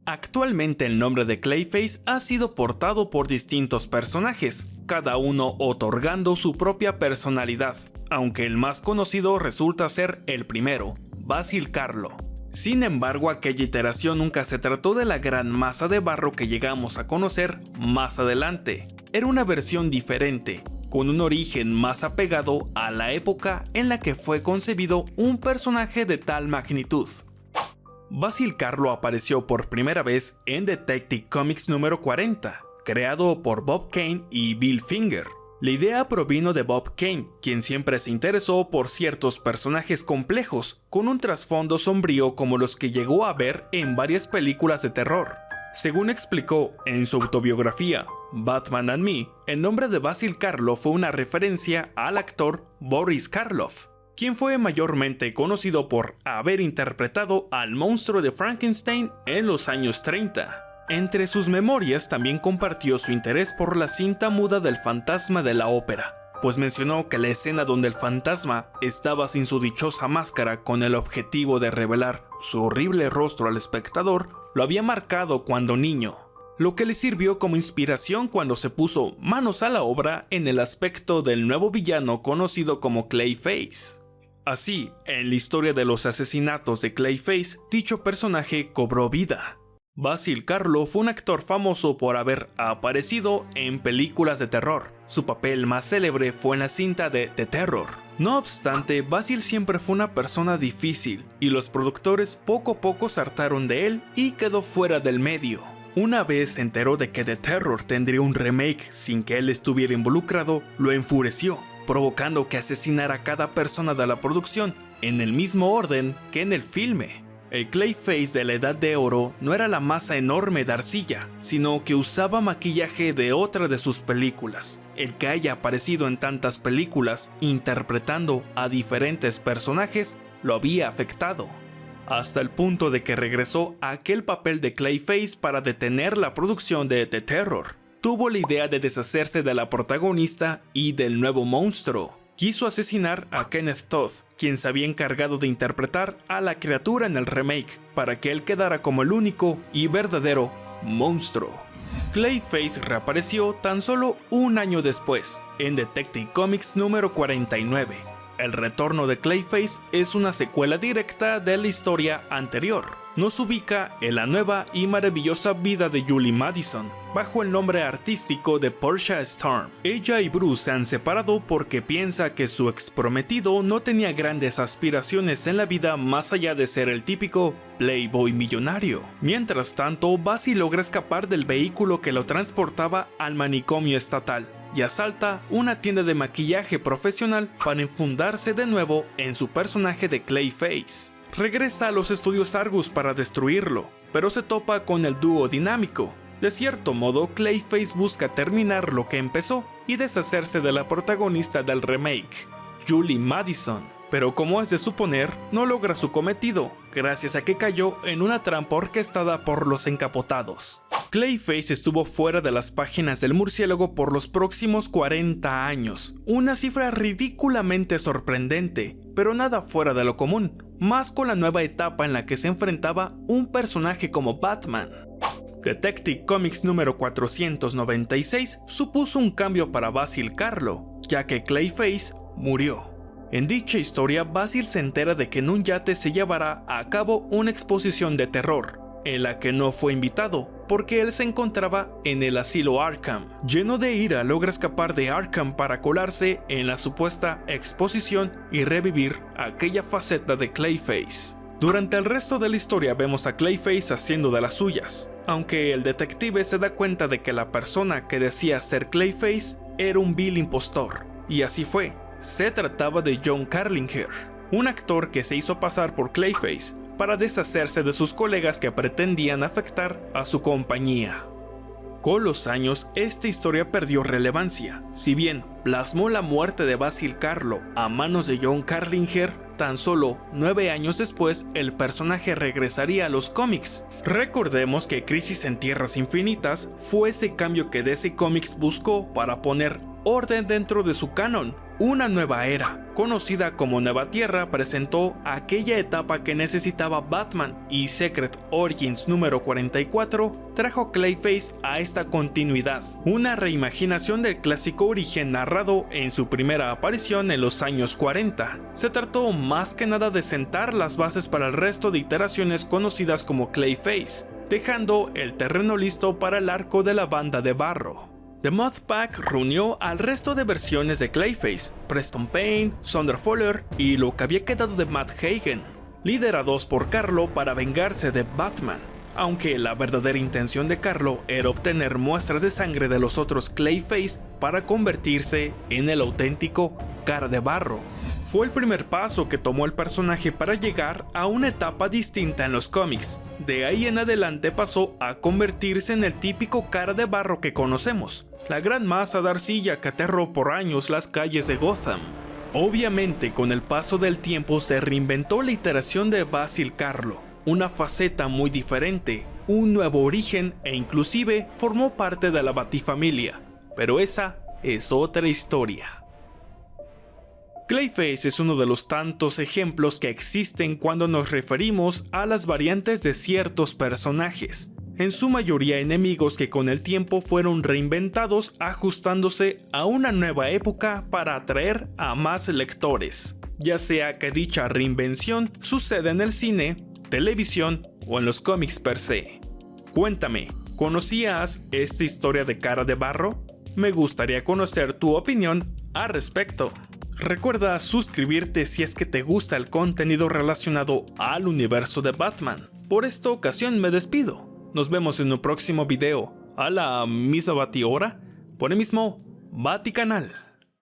Actualmente el nombre de Clayface ha sido portado por distintos personajes, cada uno otorgando su propia personalidad, aunque el más conocido resulta ser el primero, Basil Karlo. Sin embargo, aquella iteración nunca se trató de la gran masa de barro que llegamos a conocer más adelante. Era una versión diferente, con un origen más apegado a la época en la que fue concebido un personaje de tal magnitud. Basil Karlo apareció por primera vez en Detective Comics número 40, creado por Bob Kane y Bill Finger. La idea provino de Bob Kane, quien siempre se interesó por ciertos personajes complejos, con un trasfondo sombrío como los que llegó a ver en varias películas de terror. Según explicó en su autobiografía, Batman and Me, el nombre de Basil Karlo fue una referencia al actor Boris Karloff, quien fue mayormente conocido por haber interpretado al monstruo de Frankenstein en los años 30. Entre sus memorias también compartió su interés por la cinta muda del fantasma de la ópera, pues mencionó que la escena donde el fantasma estaba sin su dichosa máscara con el objetivo de revelar su horrible rostro al espectador, lo había marcado cuando niño, lo que le sirvió como inspiración cuando se puso manos a la obra en el aspecto del nuevo villano conocido como Clayface. Así, en la historia de los asesinatos de Clayface, dicho personaje cobró vida. Basil Karlo fue un actor famoso por haber aparecido en películas de terror. Su papel más célebre fue en la cinta de The Terror. No obstante, Basil siempre fue una persona difícil, y los productores poco a poco se hartaron de él y quedó fuera del medio. Una vez se enteró de que The Terror tendría un remake sin que él estuviera involucrado, lo enfureció, provocando que asesinara a cada persona de la producción en el mismo orden que en el filme. El Clayface de la Edad de Oro no era la masa enorme de arcilla, sino que usaba maquillaje de otra de sus películas. El que haya aparecido en tantas películas interpretando a diferentes personajes lo había afectado, hasta el punto de que regresó a aquel papel de Clayface para detener la producción de The Terror. Tuvo la idea de deshacerse de la protagonista y del nuevo monstruo. Quiso asesinar a Kenneth Todd, quien se había encargado de interpretar a la criatura en el remake, para que él quedara como el único y verdadero monstruo. Clayface reapareció tan solo un año después, en Detective Comics número 49. El retorno de Clayface es una secuela directa de la historia anterior. Nos ubica en la nueva y maravillosa vida de Julie Madison, bajo el nombre artístico de Portia Storm. Ella y Bruce se han separado porque piensa que su ex prometido no tenía grandes aspiraciones en la vida más allá de ser el típico playboy millonario. Mientras tanto, Basil logra escapar del vehículo que lo transportaba al manicomio estatal y asalta una tienda de maquillaje profesional para enfundarse de nuevo en su personaje de Clayface. Regresa a los estudios Argus para destruirlo, pero se topa con el dúo dinámico. De cierto modo, Clayface busca terminar lo que empezó y deshacerse de la protagonista del remake, Julie Madison. Pero como es de suponer, no logra su cometido, gracias a que cayó en una trampa orquestada por los encapotados. Clayface estuvo fuera de las páginas del murciélago por los próximos 40 años, una cifra ridículamente sorprendente, pero nada fuera de lo común, más con la nueva etapa en la que se enfrentaba un personaje como Batman. Detective Comics número 496 supuso un cambio para Basil Karlo, ya que Clayface murió. En dicha historia, Basil se entera de que en un yate se llevará a cabo una exposición de terror, en la que no fue invitado, porque él se encontraba en el asilo Arkham. Lleno de ira, logra escapar de Arkham para colarse en la supuesta exposición y revivir aquella faceta de Clayface. Durante el resto de la historia vemos a Clayface haciendo de las suyas, aunque el detective se da cuenta de que la persona que decía ser Clayface era un vil impostor, y así fue. Se trataba de John Carlinger, un actor que se hizo pasar por Clayface para deshacerse de sus colegas que pretendían afectar a su compañía. Con los años, esta historia perdió relevancia. Si bien plasmó la muerte de Basil Karlo a manos de John Carlinger, tan solo 9 años después el personaje regresaría a los cómics. Recordemos que Crisis en Tierras Infinitas fue ese cambio que DC Comics buscó para poner orden dentro de su canon, Una nueva era, conocida como Nueva Tierra, presentó aquella etapa que necesitaba Batman, y Secret Origins número 44 trajo Clayface a esta continuidad, una reimaginación del clásico origen narrado en su primera aparición en los años 40. Se trató más que nada de sentar las bases para el resto de iteraciones conocidas como Clayface, dejando el terreno listo para el arco de la Banda de Barro. The Mod Pack reunió al resto de versiones de Clayface, Preston Payne, Saunders Fuller y lo que había quedado de Matt Hagen, liderados por Carlo para vengarse de Batman, aunque la verdadera intención de Carlo era obtener muestras de sangre de los otros Clayface para convertirse en el auténtico Cara de Barro. Fue el primer paso que tomó el personaje para llegar a una etapa distinta en los cómics. De ahí en adelante pasó a convertirse en el típico Cara de Barro que conocemos, la gran masa de arcilla que aterró por años las calles de Gotham. Obviamente, con el paso del tiempo se reinventó la iteración de Basil Karlo, una faceta muy diferente, un nuevo origen e inclusive formó parte de la Batifamilia, pero esa es otra historia. Clayface es uno de los tantos ejemplos que existen cuando nos referimos a las variantes de ciertos personajes, en su mayoría enemigos que con el tiempo fueron reinventados ajustándose a una nueva época para atraer a más lectores, ya sea que dicha reinvención suceda en el cine, televisión o en los cómics per se. Cuéntame, ¿conocías esta historia de Cara de Barro? Me gustaría conocer tu opinión al respecto. Recuerda suscribirte si es que te gusta el contenido relacionado al universo de Batman. Por esta ocasión me despido. Nos vemos en un próximo video a la misma batihora por el mismo Baticanal.